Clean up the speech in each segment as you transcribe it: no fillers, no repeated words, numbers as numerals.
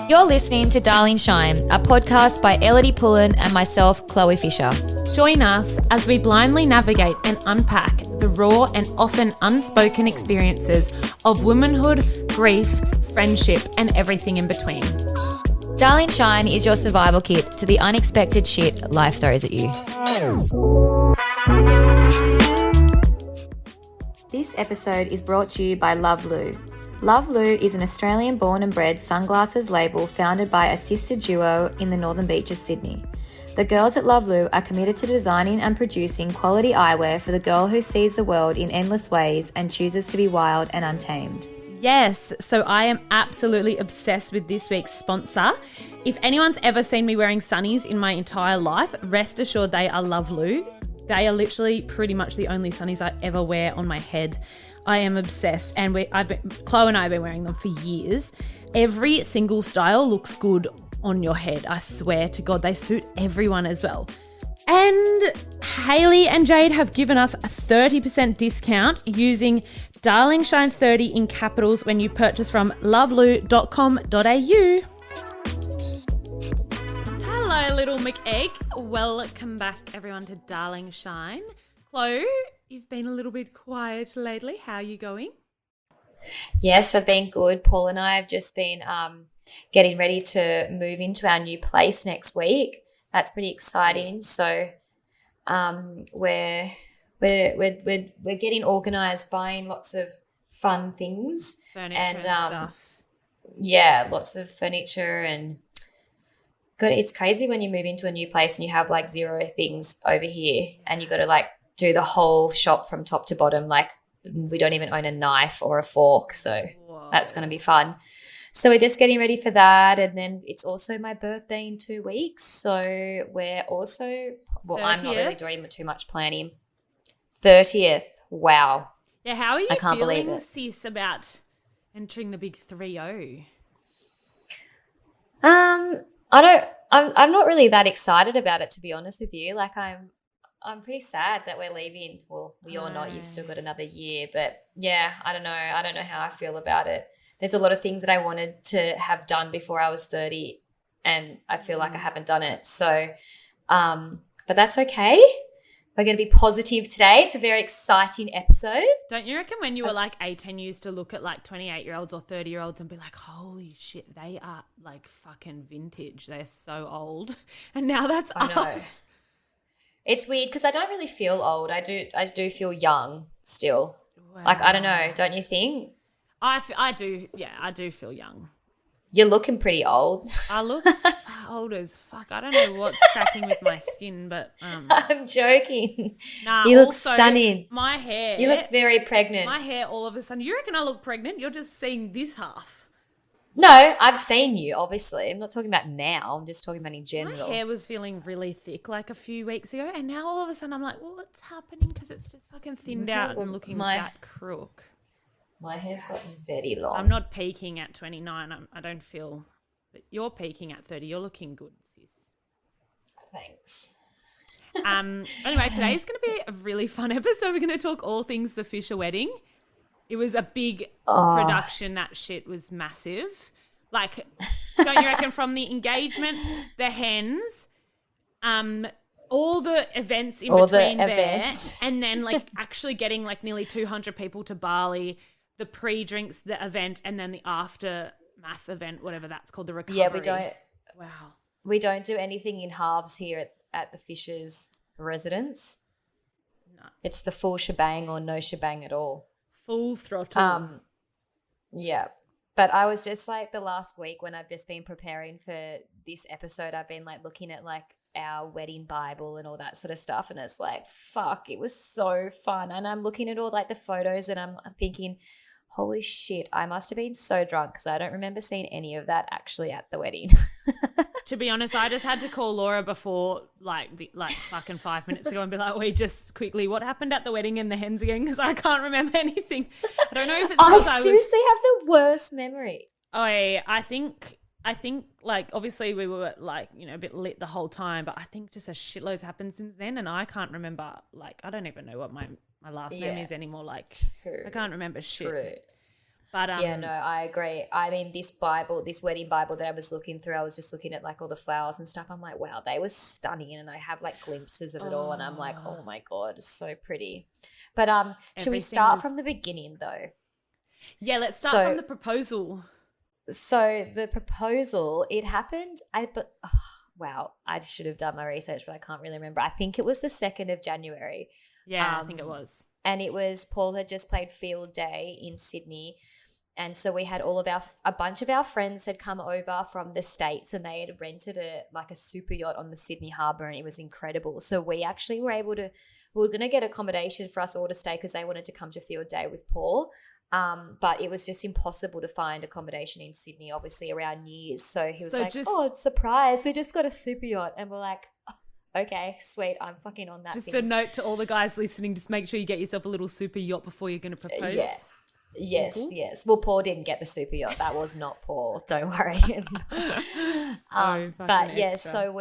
You're listening to Darling Shine, a podcast by Ellidy Pullen and myself, Chloe Fisher. Join us as we blindly navigate and unpack the raw and often unspoken experiences of womanhood, grief, friendship, and everything in between. Darling Shine is your survival kit to the unexpected shit life throws at you. This episode is brought to you by Love Lou. Love Lou is an Australian born and bred sunglasses label founded by a sister duo in the Northern Beaches, Sydney. The girls at Love Lou are committed to designing and producing quality eyewear for the girl who sees the world in endless ways and chooses to be wild and untamed. Yes, so I am absolutely obsessed with this week's sponsor. If anyone's ever seen me wearing sunnies in my entire life, rest assured they are Love Lou. They are literally pretty much the only sunnies I ever wear on my head. I am obsessed, and Chlo and I have been wearing them for years. Every single style looks good on your head. I swear to God, they suit everyone as well. And Hayley and Jade have given us a 30% discount using DarlingShine30 in capitals when you purchase from lovelou.com.au. Hello, little McEgg. Welcome back, everyone, to Darling Shine. Chlo, you've been a little bit quiet lately. How are you going? Yes, I've been good. Paul and I have just been getting ready to move into our new place next week. That's pretty exciting. So we're getting organised, buying lots of fun things, Furniture and stuff. Yeah, lots of furniture and. God, it's crazy when you move into a new place and you have like zero things over here and you got to like do the whole shop from top to bottom. Like we don't even own a knife or a fork. So That's going to be fun. So we're just getting ready for that. And then it's also my birthday in 2 weeks. So we're also, well, 30th? I'm not really doing too much planning. 30th. Wow. Yeah. How are you feeling, sis, about entering the big 3-0? I'm not really that excited about it, to be honest with you. Like I'm pretty sad that we're leaving. Well, you're not. You've still got another year, but yeah, I don't know. I don't know how I feel about it. There's a lot of things that I wanted to have done before I was 30, and I feel like I haven't done it. So, but that's okay. We're going to be positive today. It's a very exciting episode. Don't you reckon when you were like 18, you used to look at like 28-year-olds or 30-year-olds and be like, holy shit, they are like fucking vintage. They're so old. And now that's us. It's weird because I don't really feel old. I do feel young still. Wow. Like, I don't know. Don't you think? I do. Yeah, I do feel young. You're looking pretty old. I look old as fuck. I don't know what's cracking with my skin, but I'm joking. Nah, you look stunning. My hair. You look very pregnant. My hair all of a sudden. You reckon I look pregnant? You're just seeing this half. No, I've seen you, obviously. I'm not talking about now. I'm just talking about in general. My hair was feeling really thick like a few weeks ago, and now all of a sudden I'm like, well, what's happening? Because it's just fucking thinned out and looking that crook. My hair's gotten very long. I'm not peaking at 29. I don't feel – but you're peaking at 30. You're looking good, sis. Thanks. Anyway, today's going to be a really fun episode. We're going to talk all things the Fisher wedding. It was a big production. That shit was massive. Like, don't you reckon from the engagement, the hens, all the events in between there, and then like actually getting like nearly 200 people to Bali – the pre-drinks, the event, and then the aftermath event, whatever that's called, the recovery. Yeah, we don't. Wow. We don't do anything in halves here at the Fishers' residence. No. It's the full shebang or no shebang at all. Full throttle. Yeah. But I was just like the last week when I've just been preparing for this episode, I've been like looking at like our wedding Bible and all that sort of stuff. And it's like, fuck, it was so fun. And I'm looking at all like the photos and I'm thinking, holy shit, I must have been so drunk because I don't remember seeing any of that actually at the wedding. To be honest, I just had to call Laura before like fucking 5 minutes ago and be like, wait, just quickly, what happened at the wedding and the hens again? Because I can't remember anything. I don't know if it's I seriously have the worst memory. I think I think, like, obviously we were, like, you know, a bit lit the whole time, but I think just a shitload's happened since then, and I can't remember, like, I don't even know what my last name is anymore. Like, True. I can't remember shit. True. But Yeah, no, I agree. I mean, this wedding Bible that I was looking through, I was just looking at like all the flowers and stuff. I'm like, wow, they were stunning, and I have like glimpses of it all, and I'm like, oh my god, it's so pretty. But should we start from the beginning though? Yeah, let's start from the proposal. So the proposal, it happened. Wow, I should have done my research, but I can't really remember. I think it was the 2nd of January. Yeah, I think it was. And it was, Paul had just played field day in Sydney. And so we had a bunch of our friends had come over from the States, and they had rented a super yacht on the Sydney Harbour, and it was incredible. So we actually were going to get accommodation for us all to stay because they wanted to come to field day with Paul. But it was just impossible to find accommodation in Sydney, obviously around New Year's. So he was surprise, we just got a super yacht. And we're like, oh, okay, sweet, I'm fucking on that Just thing. a note to all the guys listening, just make sure you get yourself a little super yacht before you're going to propose. Yeah. Yes, cool. Yes. Well, Paul didn't get the super yacht. That was not Paul. Don't worry. But yeah, so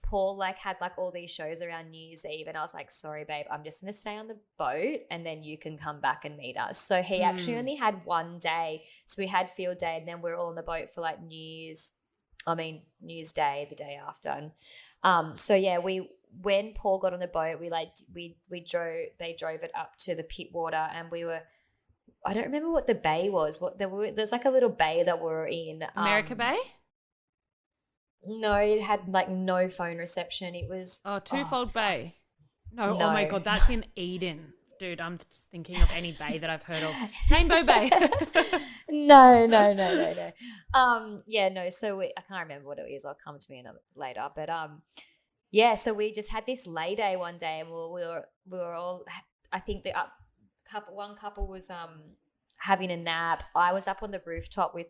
Paul had all these shows around New Year's Eve, and I was like, sorry, babe, I'm just going to stay on the boat and then you can come back and meet us. So he actually only had one day. So we had field day, and then we were all on the boat for New Year's Day, the day after. And so yeah, when Paul got on the boat, they drove it up to the pit water, and I don't remember what the bay was. There's a little bay that we were in. America Bay? No, it had no phone reception. It was Twofold Bay. No, oh my god, that's in Eden. Dude, I'm just thinking of any bay that I've heard of. Rainbow Bay. No. Yeah, no. So I can't remember what it is. I'll come to me later. But yeah. So we just had this lay day one day, and we were all. I think one couple was having a nap. I was up on the rooftop with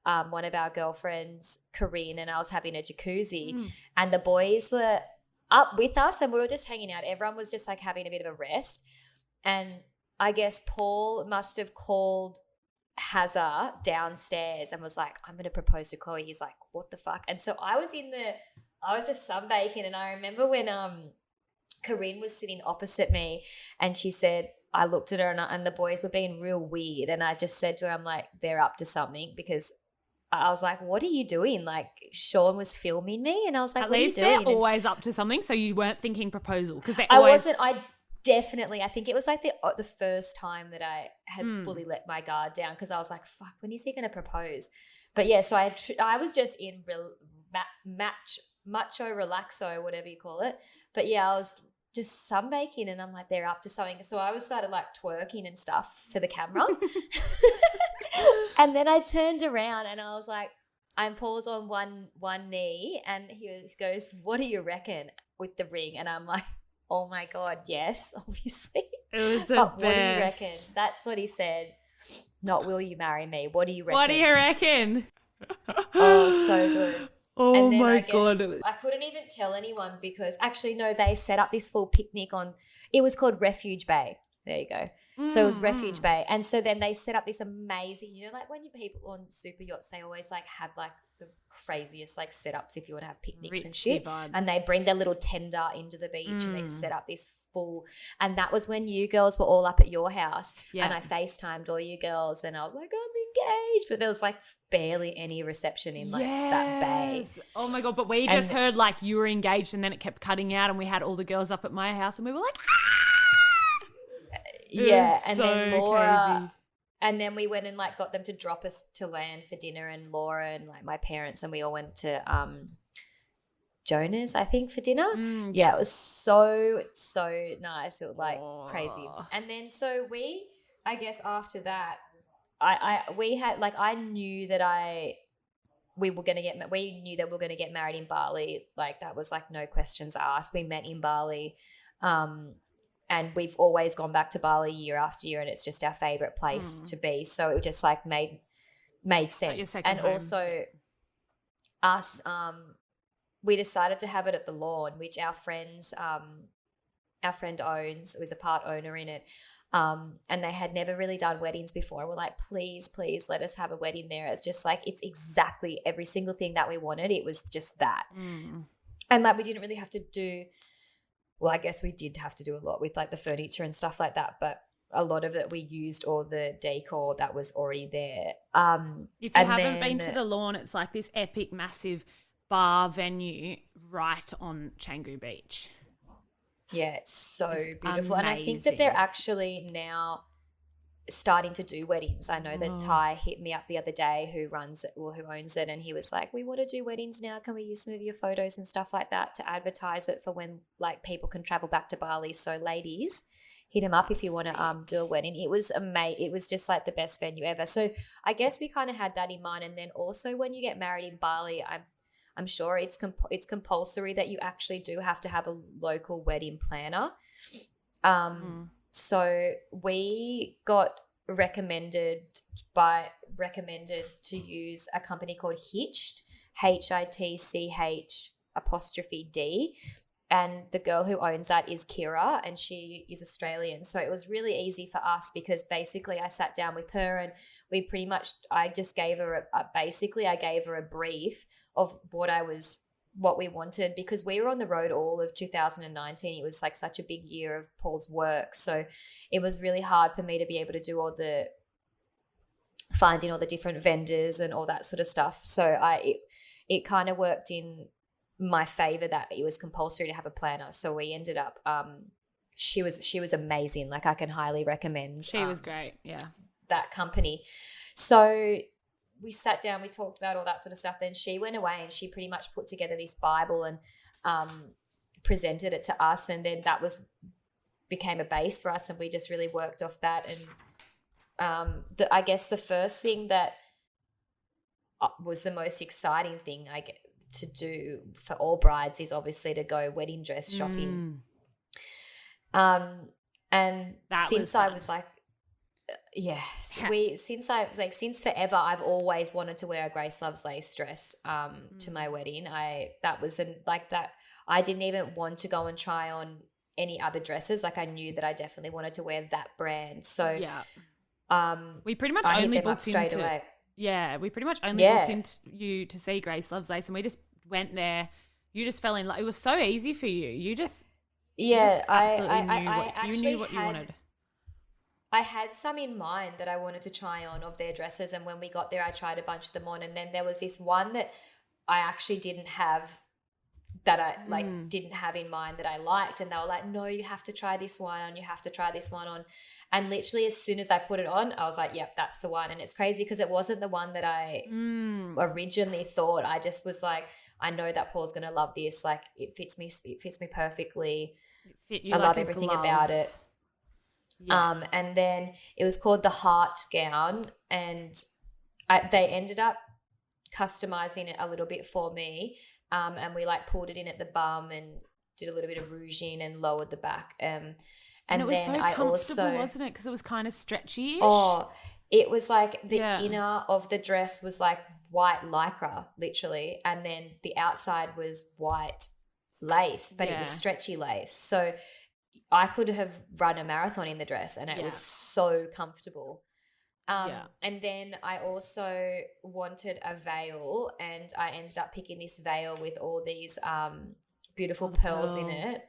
one of our girlfriends, Corinne, and I was having a jacuzzi, and the boys were up with us, and we were just hanging out. Everyone was just having a bit of a rest, and I guess Paul must have called Hazza downstairs and was like, I'm going to propose to Chloe. He's like, what the fuck? And so I was just sunbaking, and I remember when Corinne was sitting opposite me, and she said, I looked at her, and the boys were being real weird, and I just said to her, I'm like, they're up to something, because I was like, what are you doing? Sean was filming me, and I was like, at what least are you doing? They're always up to something, so you weren't thinking proposal, because I wasn't. I think it was the first time that I had fully let my guard down, because I was like, fuck, when is he going to propose? But yeah, so I was just in macho relaxo, whatever you call it. But yeah, I was just sunbaking, and I'm like, they're up to something. So I started twerking and stuff for the camera. And then I turned around, and I was like, I'm Paul's on one knee, and he goes, what do you reckon with the ring? And I'm like, oh my God, yes, obviously. It was the but best. What do you reckon? That's what he said. Not will you marry me? What do you reckon? What do you reckon? Oh, so good. Oh my God. I couldn't even tell anyone, because actually, no, they set up this full picnic it was called Refuge Bay. There you go. So it was Refuge Bay. And so then they set up this amazing, when you people on super yachts, they always have the craziest setups if you want to have picnics and shit. Vibes. And they bring their little tender into the beach, and they set up this full, and that was when you girls were all up at your house. Yeah. And I FaceTimed all you girls, and I was like, I'm engaged. But there was barely any reception in that bay. Oh my God. But we just heard you were engaged, and then it kept cutting out, and we had all the girls up at my house, and we were like, yeah, and then Laura, crazy. And then we went and got them to drop us to land for dinner, and Laura and my parents, and we all went to Jonah's, I think, for dinner. Yeah, it was so nice. It was crazy. And then so I guess after that, I knew that we knew that we were going to get married in Bali. That was no questions asked. We met in Bali. And we've always gone back to Bali year after year, and it's just our favorite place to be. So it just made sense. And home. Also us, we decided to have it at the lawn, which our friends our friend was a part owner in it. And they had never really done weddings before. We're like, please, please let us have a wedding there. It's just like, it's exactly every single thing that we wanted. It was just that. And like, we didn't really have to do, well, I guess we did have to do a lot with like the furniture and stuff like that. But a lot of it, we used all the decor that was already there. If you haven't been to the Lawn, it's like this epic, massive bar venue right on Canggu Beach. Yeah, it's so beautiful. Amazing. And I think that they're actually now starting to do weddings. I know that Ty hit me up the other day, who owns it, and he was like, we want to do weddings now. Can we use some of your photos and stuff like that to advertise it for when like people can travel back to Bali? So ladies, hit him up if you want to do a wedding. It was amazing. It was just like the best venue ever. So I guess we kind of had that in mind. And then also when you get married in Bali, I'm sure it's compulsory that you actually do have to have a local wedding planner. So we got recommended to use a company called Hitched, HITCH''D. And the girl who owns that is Kira, and she is Australian. So it was really easy for us because basically I sat down with her and I just gave her I gave her a brief of what we wanted, because we were on the road all of 2019. It was like such a big year of Paul's work. So it was really hard for me to be able to do finding all the different vendors and all that sort of stuff. So it kind of worked in my favor that it was compulsory to have a planner. So we ended up, she was amazing. Like I can highly recommend. She was great. Yeah. That company. So we sat down, we talked about all that sort of stuff. Then she went away and she pretty much put together this Bible and presented it to us. And then that became a base for us, and we just really worked off that. And I guess the first thing that was the most exciting thing to do for all brides is obviously to go wedding dress shopping. And since since forever, I've always wanted to wear a Grace Loves Lace dress to my wedding. I didn't even want to go and try on any other dresses. Like I knew that I definitely wanted to wear that brand. So yeah, we pretty much I only hit them booked up straight into away. Yeah, we pretty much only booked into you to see Grace Loves Lace, and we just went there. You just fell in love. It was so easy for you. You just absolutely knew what you wanted. I had some in mind that I wanted to try on of their dresses, and when we got there I tried a bunch of them on, and then there was this one that I actually didn't have didn't have in mind that I liked, and they were like, no, you have to try this one on, you have to try this one on. And literally as soon as I put it on, I was like, yep, that's the one. And it's crazy because it wasn't the one that I originally thought. I just was like, I know that Paul's going to love this. Like it fits me perfectly. I love everything about it. Yeah. And then it was called the Heart gown, and they ended up customizing it a little bit for me. And we pulled it in at the bum and did a little bit of rouging and lowered the back. And it was then so comfortable, wasn't it? Because it was kind of stretchy-ish. Oh, it was like the inner of the dress was like white lycra, literally, and then the outside was white lace, but it was stretchy lace. So I could have run a marathon in the dress, and it was so comfortable. And then I also wanted a veil, and I ended up picking this veil with all these beautiful pearls in it.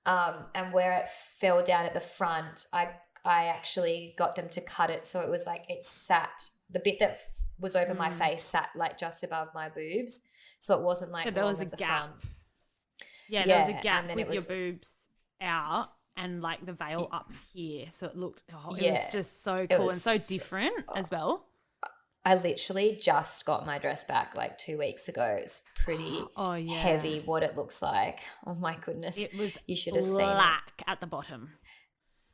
And where it fell down at the front, I actually got them to cut it so it was like it sat, the bit that was over my face sat like just above my boobs, so it wasn't like so there was a gap. There was a gap with your boobs out and like the veil up here, so it looked it was just so cool and so different as well. I literally just got my dress back like 2 weeks ago. It's pretty heavy what it looks like. Oh my goodness. It was you should have seen it. Black at the bottom.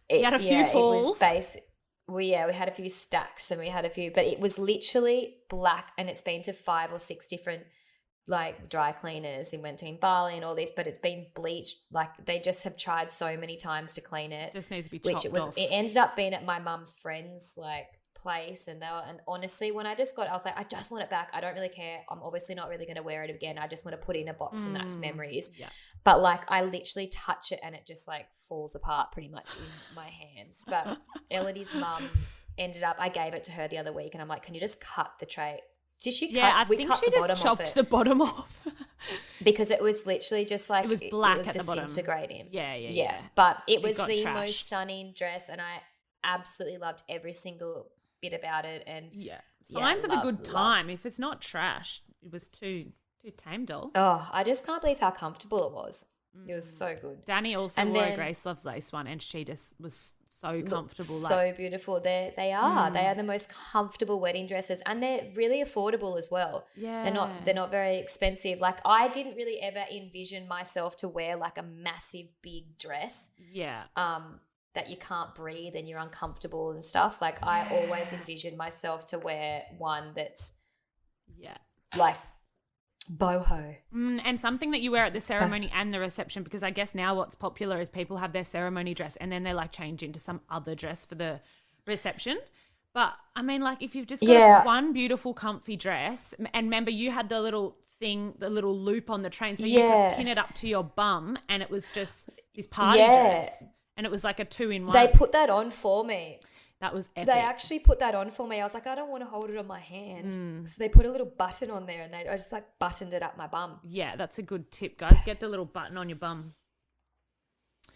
You had a few falls. It was basic. We had a few stacks, and we had a few, but it was literally black, and it's been to 5 or 6 different like dry cleaners. It went to in Bali and all this, but it's been bleached. Like they just have tried so many times to clean it. Just needs to be chopped off. It ended up being at my mum's friend's place, and honestly when I just got it, I was like, I just want it back. I don't really care. I'm obviously not really going to wear it again. I just want to put it in a box and that's memories. but like I literally touch it and it just like falls apart pretty much in my hands. But Ellidy's mum ended up, I gave it to her the other week and I'm like, can you just cut the tray? Did she cut? Yeah, I we think cut she the bottom just off chopped it the bottom off. because it was literally just like it was black it was at the bottom. disintegrating. Yeah. But it was got the trashed. most stunning dress and I absolutely loved every single bit about it. And Signs of a good time. If it's not trash, it was too tame, doll. oh, I just can't believe how comfortable it was. It was so good. Danny also wore a Grace Loves Lace one, and she just was so comfortable. So beautiful. They are. They are the most comfortable wedding dresses, and they're really affordable as well. Yeah, they're not very expensive. Like I didn't really ever envision myself to wear like a massive big dress. Yeah. That you can't breathe and you're uncomfortable and stuff. Like I always envisioned myself to wear one that's like boho. And something that you wear at the ceremony and the reception, because I guess now what's popular is people have their ceremony dress and then they like change into some other dress for the reception. But I mean, like if you've just got one beautiful comfy dress, and remember you had the little thing, the little loop on the train, so you could pin it up to your bum and it was just this party dress. And it was like a 2-in-1. They put that on for me. That was epic. They actually put that on for me. I was like, I don't want to hold it on my hand. So they put a little button on there and I just like buttoned it up my bum. Yeah, that's a good tip, guys. Get the little button on your bum.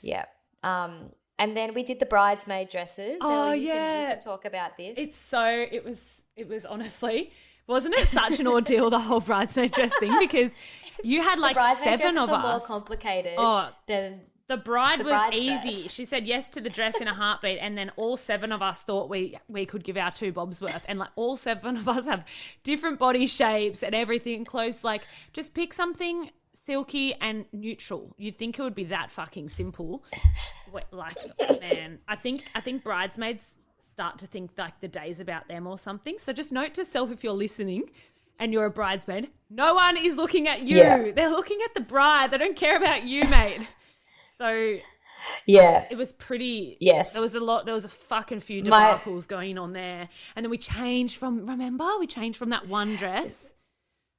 Yeah. And then we did the bridesmaid dresses. Oh, you can talk about this. It was honestly, wasn't it such an ordeal, the whole bridesmaid dress thing? Because you had like 7 of us. More complicated than the bride was easy. dress. She said yes to the dress in a heartbeat, and then all 7 of us thought we could give our 2 bobs worth, and like all 7 of us have different body shapes and everything. Close, like just pick something silky and neutral. You'd think it would be that fucking simple. Like, man, I think bridesmaids start to think like the day's about them or something. So just note to self, if you're listening and you're a bridesmaid, no one is looking at you. Yeah. They're looking at the bride. They don't care about you, mate. So it was pretty. Yes, there was a fucking few debacles going on there, and then we changed from that one dress.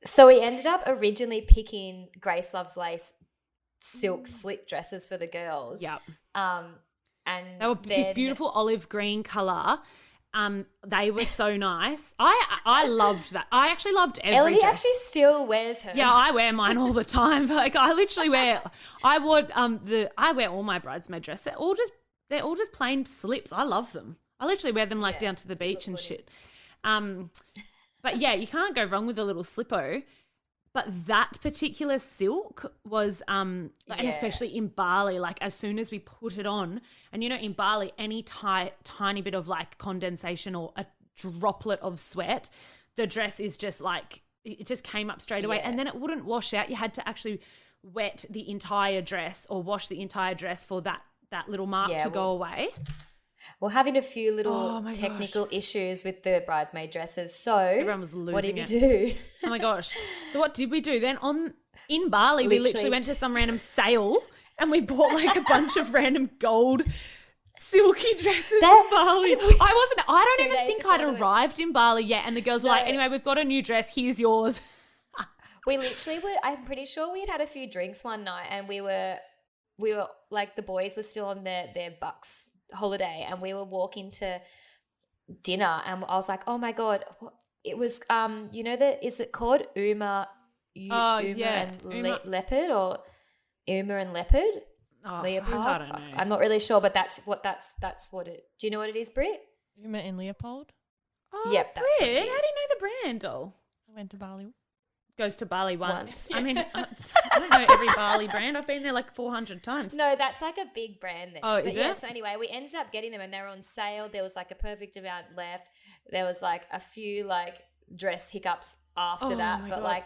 So we ended up originally picking Grace Loves Lace silk slip dresses for the girls. Yep. And they were this beautiful olive green color. They were so nice. I loved that. I actually loved every Ellidy dress. actually still wears hers. Yeah, I wear mine all the time. Like I literally I wear all my bridesmaid dresses. They're all just plain slips. I love them. I literally wear them like down to the beach and shit. But yeah, you can't go wrong with a little slippo. But that particular silk was, and especially in Bali, like as soon as we put it on, and you know, in Bali, any tiny bit of like condensation or a droplet of sweat, the dress is just like, it just came up straight away, and then it wouldn't wash out. You had to actually wet the entire dress or wash the entire dress for that little mark to go away. We're having a few little technical issues with the bridesmaid dresses. So everyone was losing what did we do? Oh my gosh. So what did we do? Then in Bali, we literally went to some random sale and we bought like a bunch of random gold silky dresses in Bali. I don't even think I'd arrived in Bali yet. And the girls were like, anyway, we've got a new dress. Here's yours. We literally were, I'm pretty sure we had a few drinks one night and we were like, the boys were still on their bucks holiday and we were walking to dinner and I was like, oh my God, it was, you know, is it called Uma and leopard or Uma and leopard? Leopard? I don't know. I'm not really sure, but that's what it, do you know what it is, Britt? Uma and Leopold? Oh, yep, that's Britt, what it is. how do you know the brand, doll? I went to Bali. Goes to Bali once. I mean, I don't know every Bali brand. I've been there like 400 times. No, that's like a big brand there. Oh, is it? So anyway, we ended up getting them and they were on sale. There was like a perfect amount left. There was like a few like dress hiccups after that. But God. Like,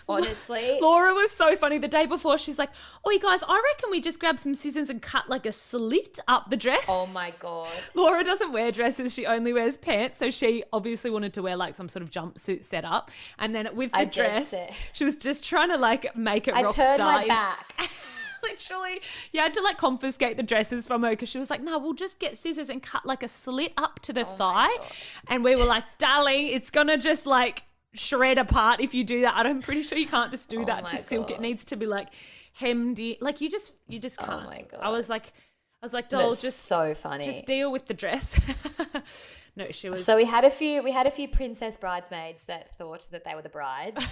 honestly. Laura was so funny. The day before, she's like, oh, you guys, I reckon we just grab some scissors and cut like a slit up the dress. Oh, my God. Laura doesn't wear dresses. She only wears pants. So she obviously wanted to wear like some sort of jumpsuit setup. And then with the dress, she was just trying to like make it rock star. I turned my back. Literally, you had to like confiscate the dresses from her because she was like, no, we'll just get scissors and cut like a slit up to the thigh. And we were like, darling, it's going to just like shred apart if you do that. I'm pretty sure you can't just do that to silk. It needs to be like hemmed in. Like you just can't. Oh my God. I was like, doll, That's just so funny. just deal with the dress. No, she was. So we had a few princess bridesmaids that thought that they were the brides,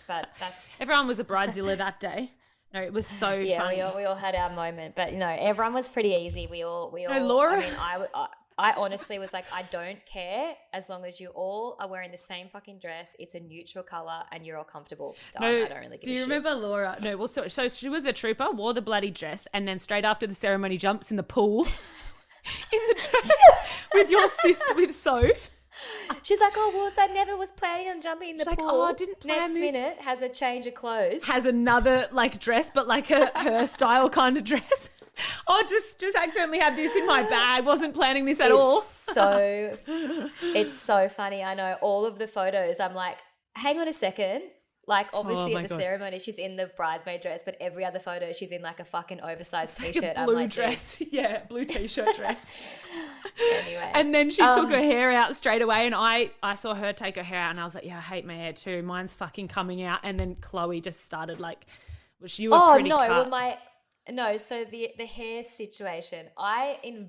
but that's Everyone was a bridezilla that day. No, it was so funny. we all had our moment, but everyone was pretty easy. We all. No, Laura. I mean, I honestly was like, I don't care as long as you all are wearing the same fucking dress. It's a neutral color and you're all comfortable. No, I don't really give a shit. do you remember Laura? No, well, so she was a trooper, wore the bloody dress, and then straight after the ceremony jumps in the pool in the dress with your sister with Soph. She's like, oh, Wolves, I never was planning on jumping in the She's pool. like, oh, I didn't plan Next this. minute, has a change of clothes. Has another like dress, but like her style kind of dress. Oh, just accidentally had this in my bag. Wasn't planning this at all. It's so funny. I know all of the photos. I'm like, hang on a second. Like, obviously at the ceremony, she's in the bridesmaid dress, but every other photo, she's in like a fucking oversized Like t-shirt. a blue I'm like, dress. Yeah, blue t-shirt dress. Anyway. And then she took her hair out straight away, and I saw her take her hair out, and I was like, yeah, I hate my hair too. Mine's fucking coming out. And then Chloe just started like, which you were pretty cut. So the hair situation, I actually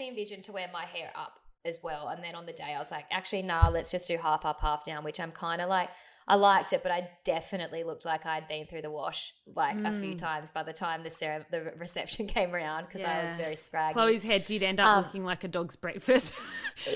envisioned to wear my hair up as well. And then on the day I was like, actually, nah, let's just do half up, half down, which I'm kind of like, I liked it, but I definitely looked like I'd been through the wash like a few times by the time the reception came around because I was very scraggy. Chloe's hair did end up looking like a dog's breakfast.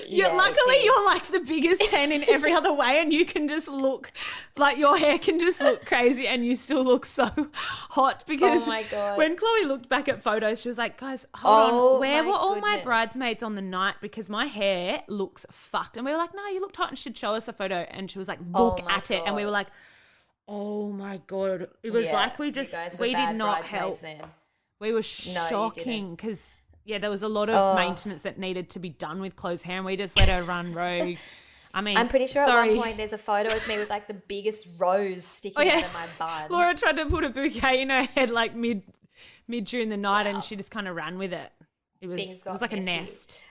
Yeah, luckily, you're like the biggest 10 in every other way, and you can just look like your hair can just look crazy, and you still look so hot because oh my God. when Chloe looked back at photos, she was like, guys, hold on, where were all my goodness. bridesmaids on the night? Because my hair looks fucked. And we were like, no, you looked hot and should show us a photo. And she was like, look at it. And we were like, oh my God. It was like we did not help. Then. We were shocking because, there was a lot of maintenance that needed to be done with Chloe's hair, and we just let her run rogue. I mean, I'm pretty sure at one point there's a photo of me with like the biggest rose sticking out of my bun. Laura tried to put a bouquet in her head like mid during the night, and she just kind of ran with it. It was like messy. A nest.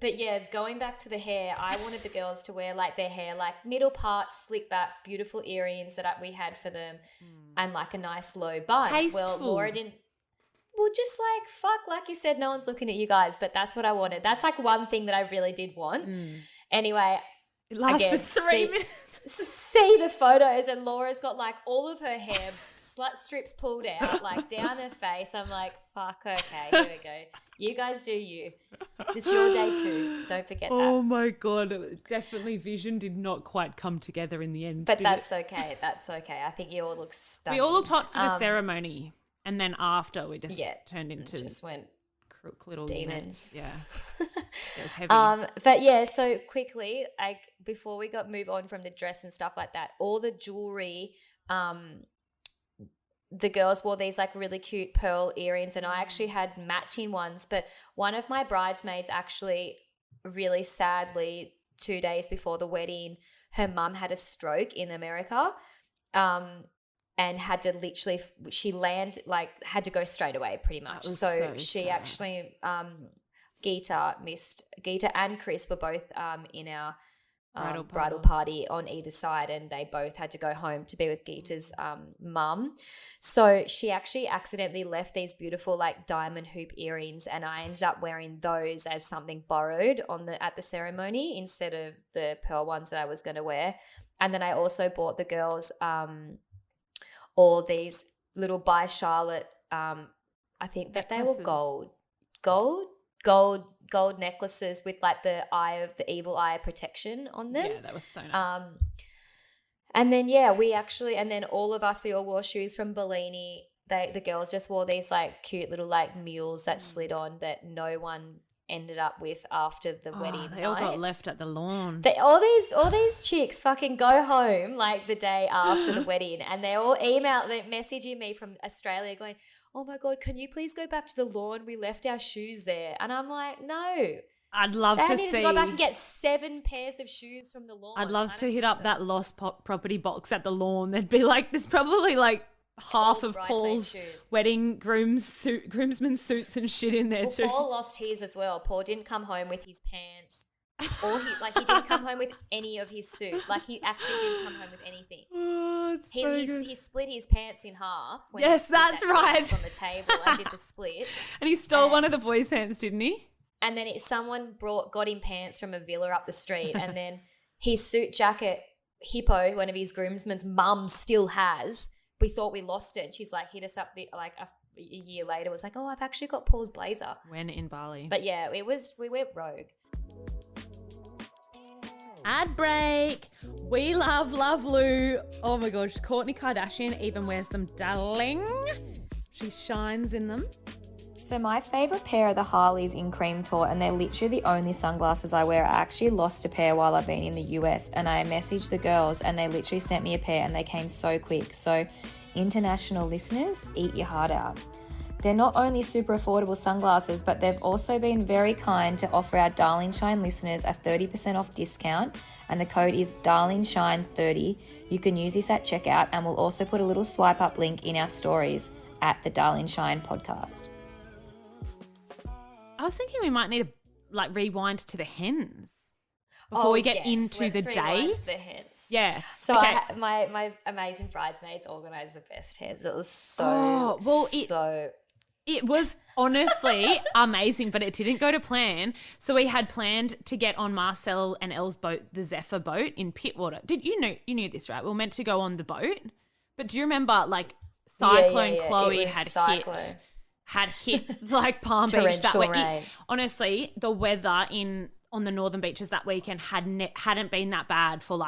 But yeah, going back to the hair, I wanted the girls to wear like their hair like middle part, slick back, beautiful earrings that we had for them, and like a nice low bun. Tasteful. Well, Laura didn't. Well, just like fuck, like you said, no one's looking at you guys, but that's what I wanted. That's like one thing that I really did want. Anyway, it lasted 3 minutes. See the photos, and Laura's got like all of her hair slut strips pulled out, like down her face. I'm like, fuck, okay, here we go. You guys do you. It's your day too. Don't forget that. Oh my God. Definitely vision did not quite come together in the end. But that's okay. That's okay. I think you all look stunning. We all looked hot for the ceremony. And then after we just turned into just went crook little demons. Units. Yeah. It was heavy. But yeah, so quickly, before we move on from the dress and stuff like that, all the jewelry, the girls wore these like really cute pearl earrings, and I actually had matching ones. But one of my bridesmaids actually, really sadly, 2 days before the wedding, her mum had a stroke in America, and had to literally, had to go straight away pretty much. So she sad. actually, Geeta and Chris were both in our bridal party on either side, and they both had to go home to be with Geeta's mum. So she actually accidentally left these beautiful like diamond hoop earrings, and I ended up wearing those as something borrowed at the ceremony instead of the pearl ones that I was going to wear. And then I also bought the girls all these little by Charlotte, I think that they were gold necklaces with like the evil eye protection on them. Yeah, that was so nice. And then all of us, we all wore shoes from Bellini. The girls just wore these like cute little like mules that slid on that no one ended up with after the wedding. They all got left at the lawn. All these chicks fucking go home like the day after the wedding, and they're all messaging me from Australia going, oh my God, can you please go back to the lawn? We left our shoes there. And I'm like, no. I'd love to see. They go back and get 7 pairs of shoes from the lawn. I'd love to hit up that lost property box at the lawn. There'd be like, there's probably like half of Paul's wedding groomsmen suits and shit in there too. Paul lost his as well. Paul didn't come home with his pants, He didn't come home with any of his suit. Like, he actually didn't come home with anything. Oh, it's so good. He split his pants in half. When Yes, he did that's that right. dance on the table and did the split. And he stole one of the boys' pants, didn't he? And then someone got him pants from a villa up the street, and then his suit jacket, Hippo, one of his groomsmen's mum, still has. We thought we lost it. She's like hit us up a year later. Was like, oh, I've actually got Paul's blazer. When in Bali. But yeah, we went rogue. Ad break. We love Lou. Oh my gosh, Kourtney Kardashian even wears them, darling. She shines in them. So my favourite pair are the Harleys in cream taupe, and they're literally the only sunglasses I wear. I actually lost a pair while I've been in the US, and I messaged the girls and they literally sent me a pair and they came so quick. So international listeners, eat your heart out. They're not only super affordable sunglasses, but they've also been very kind to offer our Darling Shine listeners a 30% off discount, and the code is DarlingShine30. You can use this at checkout, and we'll also put a little swipe up link in our stories at the Darling Shine podcast. I was thinking we might need to rewind to the hens before we get into the day. The hens. Yeah. So okay. My amazing bridesmaids organised the best hens. It was so It was honestly amazing, but it didn't go to plan. So we had planned to get on Marcel and Elle's boat, the Zephyr boat in Pittwater. You knew this, right? We were meant to go on the boat, but do you remember Cyclone Chloe had hit Palm Beach that way? Honestly, the weather on the northern beaches that weekend hadn't been that bad for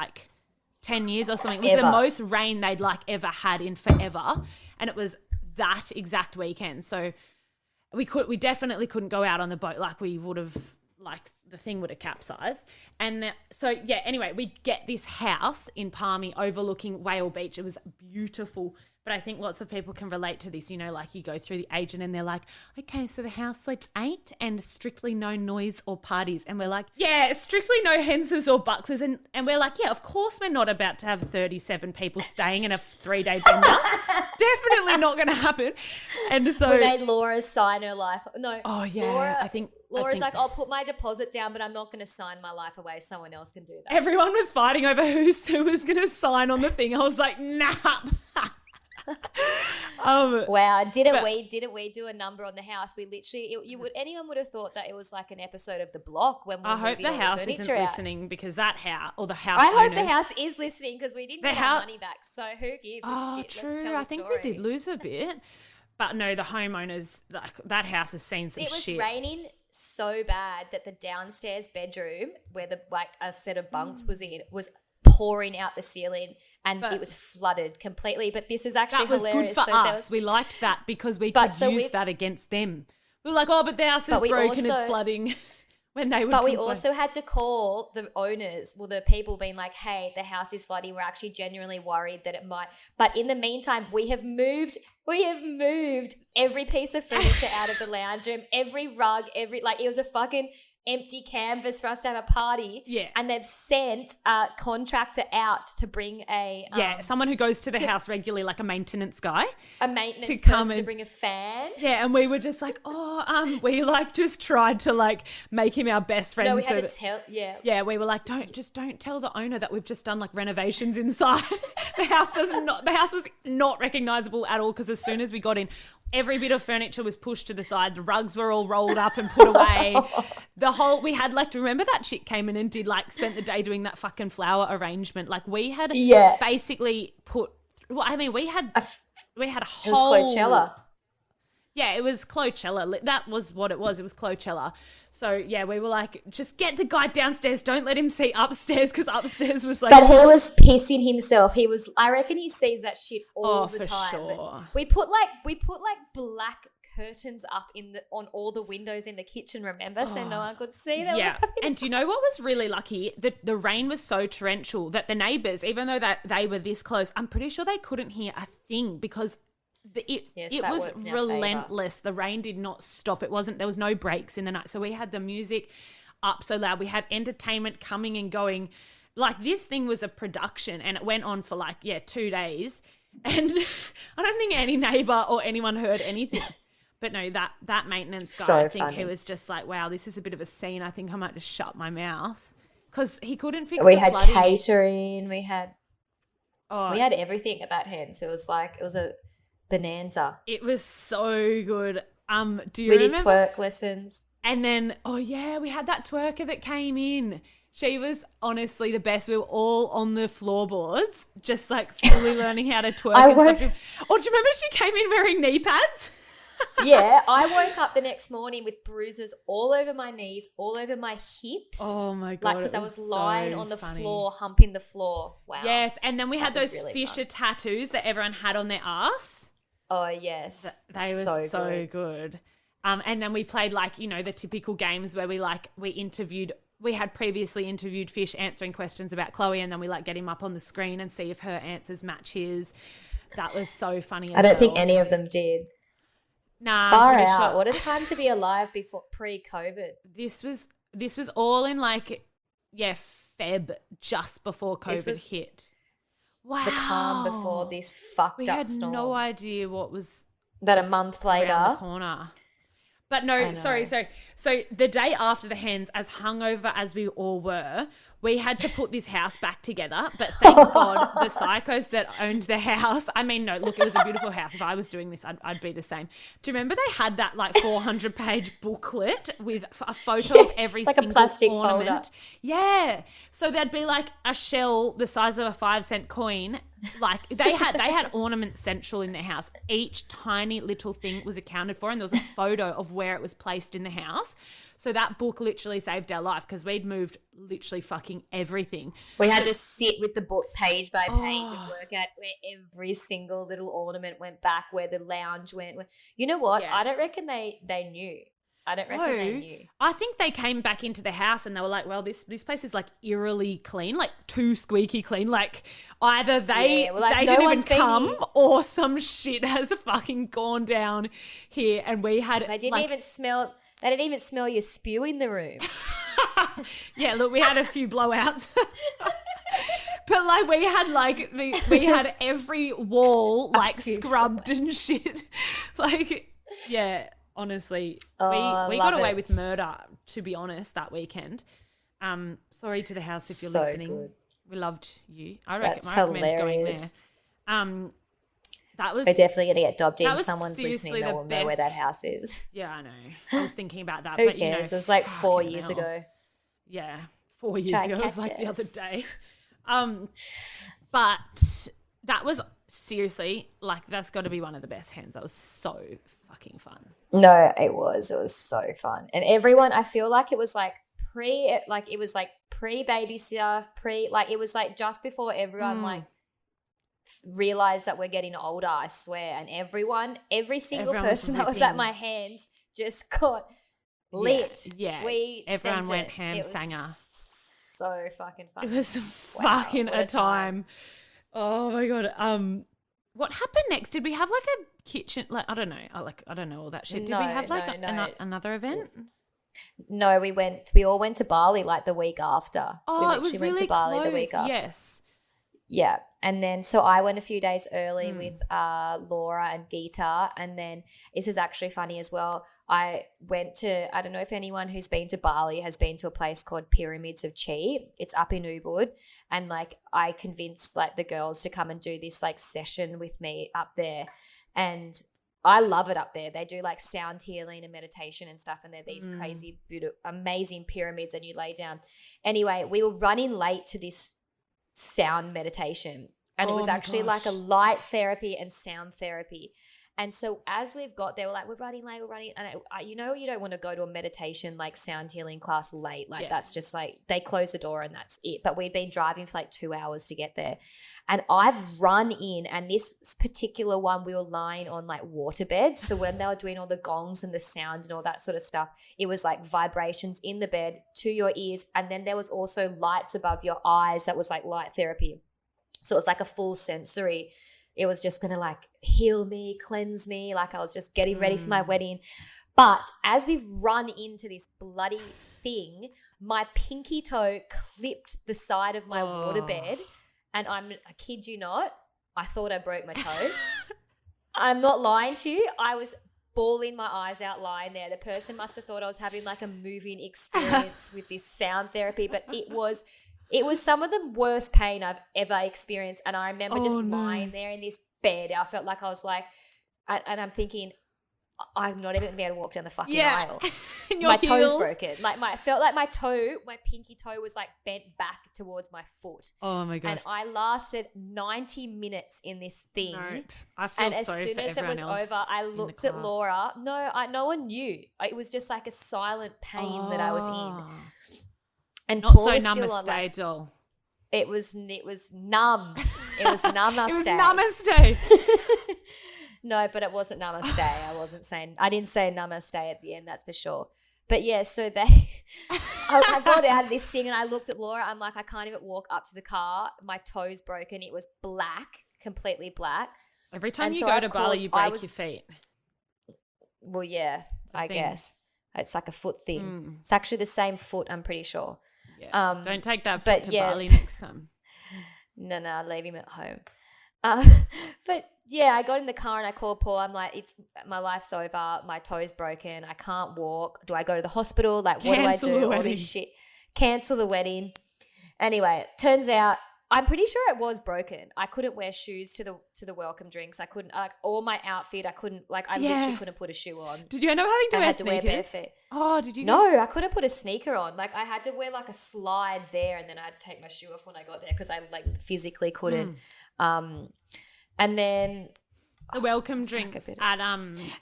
10 years or something. It was the most rain they'd ever had in forever, and it was that exact weekend. So we definitely couldn't go out on the boat we would have, the thing would have capsized. And so yeah, anyway, we get this house in Palmy overlooking Whale Beach. It was beautiful. But I think lots of people can relate to this, you go through the agent and they're like, okay, so the house sleeps 8 and strictly no noise or parties. And we're like, yeah, strictly no henses or buxes. And we're like, yeah, of course we're not about to have 37 people staying in a 3-day bender. Definitely not going to happen. And so we made Laura sign her life. No. Oh, yeah. Laura's like, I'll put my deposit down, but I'm not going to sign my life away. Someone else can do that. Everyone was fighting over who was going to sign on the thing. I was like, nah. Wow, didn't we do a number on the house? We literally, anyone would have thought that it was like an episode of The Block when we I hope the house isn't listening, because that house or the house I hope the house is listening, because we didn't get our money back, so who gives a shit? True. Let's tell the I think story. we did lose a bit, but no, the homeowners, that house has seen some shit. It was raining so bad that the downstairs bedroom where a set of bunks was in was pouring out the ceiling. And it was flooded completely. But this is actually hilarious. That was good for us. We liked that because we could use that against them. We were like, oh, but the house is broken, it's flooding. When they would But we also had to call the owners, the people being like, hey, the house is flooding. We're actually genuinely worried that it might. But in the meantime, we have moved every piece of furniture out of the lounge room, every rug, it was a fucking empty canvas for us to have a party. Yeah. And they've sent a contractor out to bring someone who goes to the house regularly, like a maintenance guy. A maintenance person to bring a fan. Yeah, and we were just like, we just tried to make him our best friend. No, we had to tell, yeah. Yeah, we were like, don't tell the owner that we've just done renovations inside. The house was not recognizable at all, because as soon as we got in, every bit of furniture was pushed to the side. The rugs were all rolled up and put away. We had remember that chick came in and did spent the day doing that fucking flower arrangement. We had basically we had a whole. It was Coachella. Yeah, it was Coachella. That was what it was. It was Coachella. So yeah, we were like, just get the guy downstairs. Don't let him see upstairs, because upstairs was But he was pissing himself. I reckon he sees that shit all the time. Sure. We put black curtains up on all the windows in the kitchen, remember? So no one could see them. Yeah. And do you know what was really lucky? The rain was so torrential that the neighbours, even though that they were this close, I'm pretty sure they couldn't hear a thing, because it was relentless. The rain did not stop. There was no breaks in the night. So we had the music up so loud. We had entertainment coming and going. This thing was a production, and it went on for 2 days. And I don't think any neighbour or anyone heard anything. But no, that maintenance guy, So I think funny. he was just like, wow, this is a bit of a scene. I think I might just shut my mouth because he couldn't fix We the had flooding. catering. We had Oh, everything at that hens. It was a bonanza. it was so good. Do you We did remember? twerk lessons. And then, oh yeah, we had that twerker that came in. She was honestly the best. We were all on the floorboards, just like fully learning how to twerk. I and woke- stuff. Oh, do you remember she came in wearing knee pads? Yeah, I woke up the next morning with bruises all over my knees, all over my hips. Oh my God. Like, because it I was lying so on the funny. floor, humping the floor. Wow. Yes, and then we had That was those really Fisher fun. tattoos that everyone had on their ass. Oh, yes. They were so good. And then we played like, you know, the typical games where we had previously interviewed Fish answering questions about Chloe, and then we like get him up on the screen and see if her answers match his. That was so funny. I don't think any of them did. Nah, Far I'm pretty out. sure- What a time to be alive pre-COVID. This was all in like, yeah, Feb, just before This COVID was hit. Wow. The calm before this fucked We up had storm. no idea what was That a month around the later. corner. But I no, know. sorry. So the day after the hens, as hungover as we all were, we had to put this house back together. But thank God the psychos that owned the house, I mean, no, look, it was a beautiful house. If I was doing this, I'd be the same. Do you remember they had that like 400-page booklet with a photo of every It's like a single plastic ornament? folder. Yeah. So there'd be like a shell the size of a 5-cent coin. Like they had ornament central in their house. Each tiny little thing was accounted for, and there was a photo of where it was placed in the house. So that book literally saved our life because we'd moved literally fucking everything. We had to sit with the book page by page Oh. and work out where every single little ornament went back, where the lounge went. You know what? Yeah. I don't reckon they knew. I don't reckon they knew. I think they came back into the house and they were like, well, this place is like eerily clean, like too squeaky clean. Like either they Yeah, well, like, they no didn't even one's been come here. or some shit has fucking gone down here. And we had They didn't like, even smell. They didn't even smell your spew in the room. yeah, look, we had a few blowouts. But like we had every wall like few scrubbed and shit. Like, yeah, honestly. Oh, we got love away it. with murder, to be honest, that weekend. Sorry to the house if you're So listening. good. We loved you. I That's recommend going there. hilarious. That was We're definitely going to get dobbed That in. was Someone's seriously listening. the No one know where best. that house is. yeah, I know. I was thinking about that. Who but, you know, cares? It was like 4 fucking years hell. ago. Yeah, 4 years Try ago. It was catch like the other us. day. But that was seriously like that's got to be one of the best hens. That was so fucking fun. No, it was. It was so fun. And everyone, I feel like it was like pre-baby stuff, it was like just before everyone like realized that we're getting older, I swear. And every single Everyone was person that was at ripping. my hands just got lit. Yeah. We Everyone sent went it. ham It was sanger. So fucking fun. It was Wow, fucking what a a time. time. Oh my God. What happened next? Did we have like a kitchen? Like, I don't know. I don't know all that shit. Did we No, have like no. another event? No, we all went to Bali like the week after. Oh, we it was literally really went to Bali close. the week after. Yes. Yeah. And then, so I went a few days early with Laura and Geeta. And then this is actually funny as well. I don't know if anyone who's been to Bali has been to a place called Pyramids of Chi. It's up in Ubud. And like, I convinced like the girls to come and do this like session with me up there. And I love it up there. They do like sound healing and meditation and stuff. And they're these crazy, beautiful, amazing pyramids and you lay down. Anyway, we were running late to this sound meditation. And it Oh was my actually like a gosh. light therapy and sound therapy. And so as we've got there, we're like, we're running late, And you don't want to go to a meditation like sound healing class late. Like that's just like, they close the door and that's it. But we'd been driving for like 2 hours to get there. And I've run in, and this particular one, we were lying on like water beds. So when they were doing all the gongs and the sound and all that sort of stuff, it was like vibrations in the bed to your ears. And then there was also lights above your eyes. That was like light therapy. So it was like a full sensory. It was just going to like heal me, cleanse me. Like I was just getting ready for my wedding. But as we've run into this bloody thing, my pinky toe clipped the side of my waterbed. And I kid you not, I thought I broke my toe. I'm not lying to you. I was bawling my eyes out lying there. The person must have thought I was having like a moving experience with this sound therapy, but it was some of the worst pain I've ever experienced. And I remember lying there in this bed. I felt like I was like, and I'm thinking, I'm not even going to be able to walk down the fucking aisle. My toe's broken. Like I felt like my pinky toe was like bent back towards my foot. Oh my gosh. And I lasted 90 minutes in this thing. No, I feel and as sorry soon for as it was everyone else over, I looked at Laura. No one knew. It was just like a silent pain that I was in. And not Paul so was still namaste, on, like, doll. It was numb. It was namaste. It was namaste. No, but it wasn't namaste. I didn't say namaste at the end, that's for sure. But yeah, so I got out of this thing and I looked at Laura. I'm like, I can't even walk up to the car. My toe's broken. It was black, completely black. Every time you go to Bali, you break your feet. Well, yeah, I guess. It's like a foot thing. It's actually the same foot, I'm pretty sure. Yeah. Don't take that foot to Bali next time. No, I'll leave him at home. But yeah, I got in the car and I called Paul. I'm like, my life's over. My toe's broken. I can't walk. Do I go to the hospital? Like, what Cancel do I do? the All this shit. Cancel the wedding. Anyway, turns out I'm pretty sure it was broken. I couldn't wear shoes to the welcome drinks. I couldn't, all my outfit. I couldn't, I literally couldn't put a shoe on. Did you end up having to wear sneakers? To wear bare feet. Oh, did you? No, I couldn't put a sneaker on. Like, I had to wear like a slide there, and then I had to take my shoe off when I got there because I like physically couldn't. And then the welcome drinks at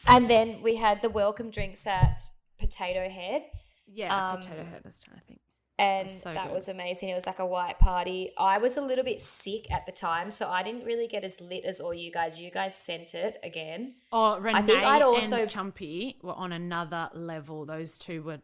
and then we had the welcome drinks at Potato Head. Yeah, Potato Head. I was trying to think. And that was amazing. It was like a white party. I was a little bit sick at the time, so I didn't really get as lit as all you guys. You guys sent it again. Oh, Renee I think I'd also and Chumpy were on another level. Those two were,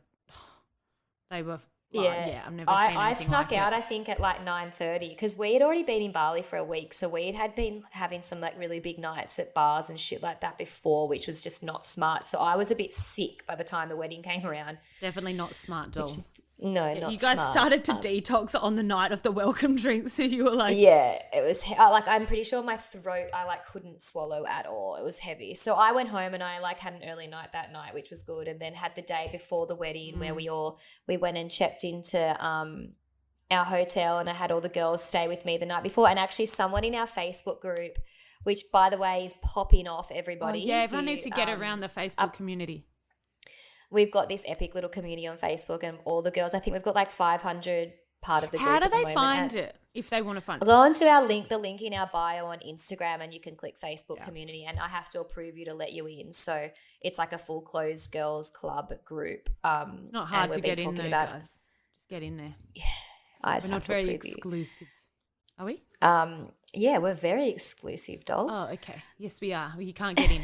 I've never seen anything I snuck like out, it. I think, at like 9:30 because we had already been in Bali for a week. So we had been having some like really big nights at bars and shit like that before, which was just not smart. So I was a bit sick by the time the wedding came around. Definitely not smart, doll. No, not you guys smart. started to detox on the night of the welcome drink, so you were like, yeah, it was like, I'm pretty sure my throat, I like couldn't swallow at all. It was heavy. So I went home and I like had an early night that night, which was good, and then had the day before the wedding where we went and checked into our hotel, and I had all the girls stay with me the night before, and actually someone in our Facebook group, which by the way is popping off everybody. Oh, yeah, everyone needs to get around the Facebook community. We've got this epic little community on Facebook, and all the girls, I think we've got like 500 part of the group. How do at the they moment. find it if they want to find it? Go onto our link, the link in our bio on Instagram, and you can click Facebook community, and I have to approve you to let you in. So it's like a full closed girls club group. Not hard to get in though, guys. Just get in there. Yeah, we're not very exclusive. Are we? Yeah, we're very exclusive, doll. Oh, okay. Yes, we are. Well, you can't get in.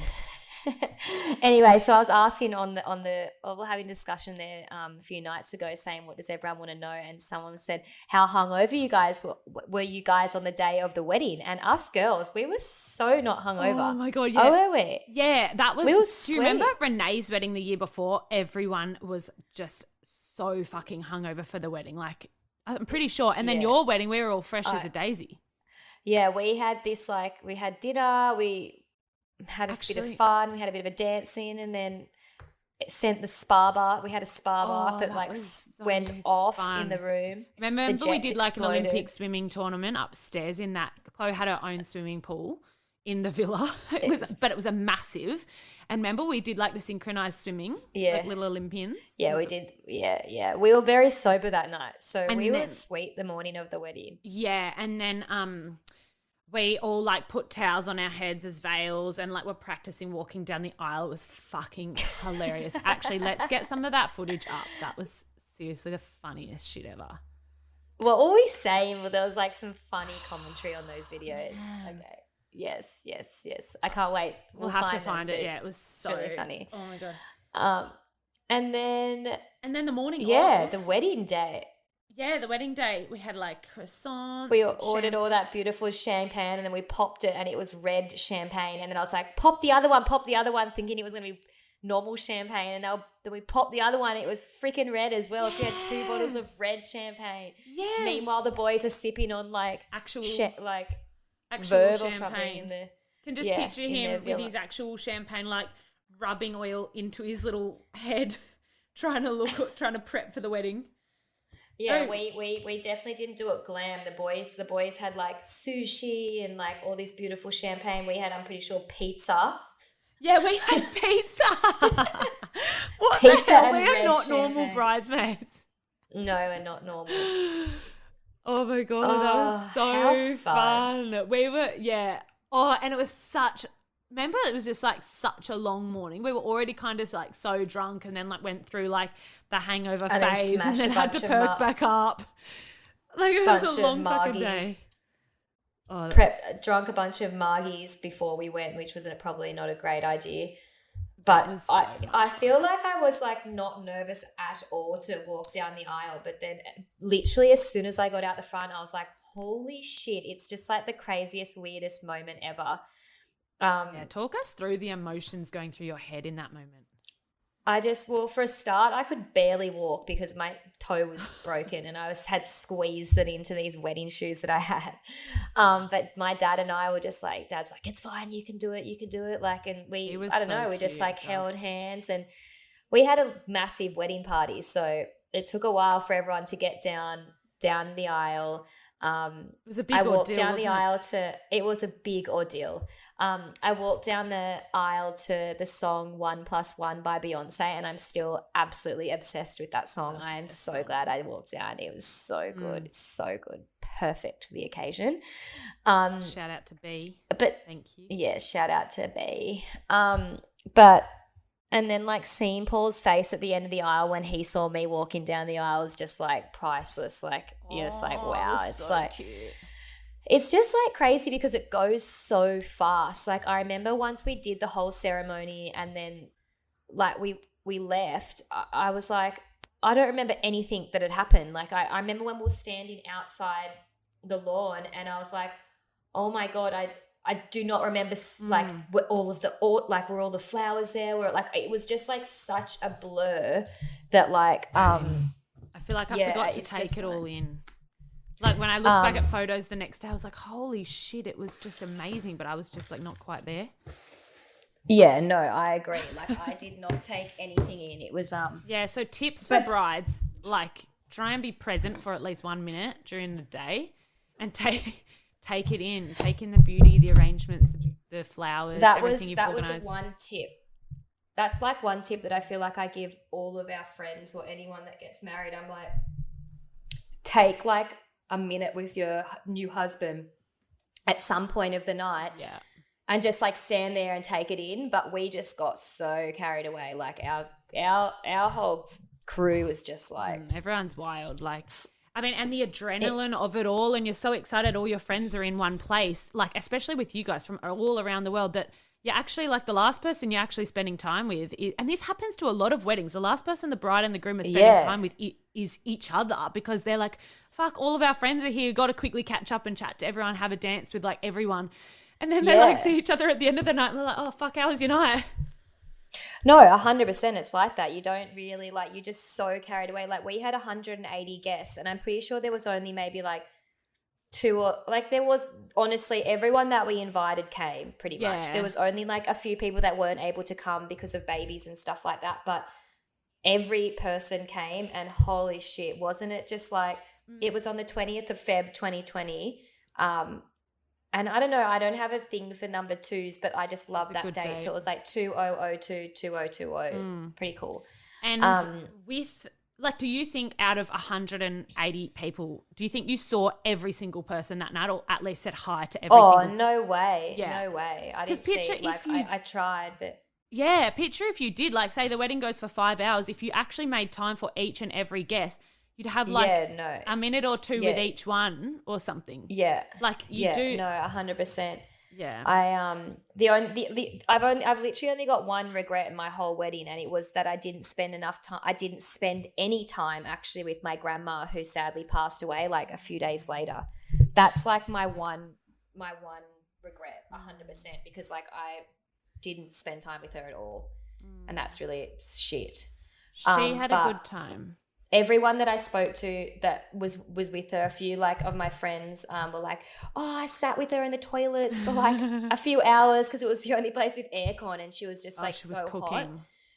Anyway, so I was asking we're having a discussion there a few nights ago saying, what does everyone want to know? And someone said, how hungover you guys were you guys on the day of the wedding? And us girls, we were so not hungover. Oh my God, yeah. Oh, were we? Yeah, that was, we were do you remember Renee's wedding the year before? Everyone was just so fucking hungover for the wedding. Like, I'm pretty sure. And then your wedding, we were all fresh as a daisy. Yeah, we had this, like, we had dinner, we had a bit of fun. We had a bit of a dancing, and then it sent the spa bar. We had a spa bath that went off in the room. Remember we did like an Olympic swimming tournament upstairs in that. Chloe had her own swimming pool in the villa. It was a massive. And remember we did like the synchronized swimming, like little Olympians. Yeah, we did. Yeah. We were very sober that night, so we were sweet the morning of the wedding. Yeah, and then we all like put towels on our heads as veils, and like we're practicing walking down the aisle. It was fucking hilarious. Actually, let's get some of that footage up. That was seriously the funniest shit ever. What were we saying? Well, there was like some funny commentary on those videos. Okay. Yes. I can't wait. We'll have to find it. Yeah, it was so really funny. Oh my God. And then the morning off. the wedding day. Yeah, the wedding day, we had like croissants. We ordered all that beautiful champagne, and then we popped it, and it was red champagne. And then I was like, pop the other one, thinking it was going to be normal champagne. And then we popped the other one. It was freaking red as well. So we had 2 bottles of red champagne. Yes. Meanwhile, the boys are sipping on like actual Verb champagne. or something in the. Can just picture him with his actual champagne, like rubbing oil into his little head, trying to prep for the wedding. Yeah, we definitely didn't do it glam. The boys had like sushi and like all this beautiful champagne. We had, I'm pretty sure, pizza. Yeah, we had pizza. What Pizza the hell? and We are red not normal champagne. bridesmaids. No, we're not normal. Oh my God, that was how so fun. fun. We were, yeah. Oh, and it was remember it was just like such a long morning. We were already kind of like so drunk and then like went through like the hangover And then phase and smashed then a had to bunch of perk back up. Like it was bunch a of long fucking margies. day. Oh, Drunk a bunch of margies before we went, which was probably not a great idea. That But was so much I fun. feel like I was like not nervous at all to walk down the aisle. But then literally as soon as I got out the front, I was like, holy shit, it's just like the craziest, weirdest moment ever. Yeah, talk us through the emotions going through your head in that moment. For a start, I could barely walk because my toe was broken and had squeezed it into these wedding shoes that I had. But my dad and I were just like, Dad's like, it's fine, you can do it. Like, and we just like held hands, and we had a massive wedding party. So it took a while for everyone to get down the aisle. It was a big ordeal. I walked down the aisle it was a big ordeal. I walked down the aisle to the song 1+1 by Beyonce, and I'm still absolutely obsessed with that song. I am so glad I walked down. It was so good. It's so good. Perfect for the occasion. Shout out to B. But thank you. Yeah, shout out to B. And then like seeing Paul's face at the end of the aisle when he saw me walking down the aisle was just like priceless. Like you're just like, wow. It's so like cute. It's just like crazy because it goes so fast. Like I remember once we did the whole ceremony and then like we left, I was like, I don't remember anything that had happened. Like I remember when we were standing outside the lawn and I was like, oh my God, I do not remember like were all the flowers there? Were like, it was just like such a blur that like I feel like I forgot to take it all in. Like when I look back at photos the next day, I was like, holy shit, it was just amazing. But I was just like not quite there. Yeah, no, I agree. Like I did not take anything in. It was Yeah, so tips for brides, like try and be present for at least 1 minute during the day and take it in. Take in the beauty, the arrangements, the flowers, everything you've organised. That was one tip. That's like one tip that I feel like I give all of our friends or anyone that gets married. I'm like, take like a minute with your new husband at some point of the night and just like stand there and take it in. But we just got so carried away. Like our whole crew was just like everyone's wild. Like I mean, and the adrenaline of it all, and you're so excited all your friends are in one place, like especially with you guys from all around the world, that you're actually like the last person you're actually spending time with. And this happens to a lot of weddings. The last person the bride and the groom are spending time with is each other, because they're like, fuck, all of our friends are here. Got to quickly catch up and chat to everyone, have a dance with like everyone. And then they like see each other at the end of the night and they're like, oh, fuck, how was your night? No, 100% it's like that. You don't really like, you're just so carried away. Like we had 180 guests and I'm pretty sure there was only maybe like there was honestly everyone that we invited came pretty much. There was only like a few people that weren't able to come because of babies and stuff like that. But every person came and holy shit, wasn't it just like, it was on the 20th of Feb 2020. And I don't know, I don't have a thing for number twos, but I just love that date. So it was like 2002, 2020. Pretty cool. And with, like, do you think out of 180 people, do you think you saw every single person that night, or at least said hi to every single? Oh, no way. Yeah. No way. I didn't see it. Like, I tried, but. Yeah, picture if you did, like, say the wedding goes for 5 hours, if you actually made time for each and every guest, you'd have like a minute or two with each one or something. Yeah. Like you do. No, 100%. Yeah. I've literally only got one regret in my whole wedding, and it was that I didn't spend enough time. I didn't spend any time actually with my grandma, who sadly passed away like a few days later. That's like my one regret, 100%, because like I didn't spend time with her at all. And that's really shit. She had a good time. everyone that I spoke to that was with her, a few like of my friends were like, oh, I sat with her in the toilet for like a few hours because it was the only place with aircon, and she was just like she so was cooking. hot.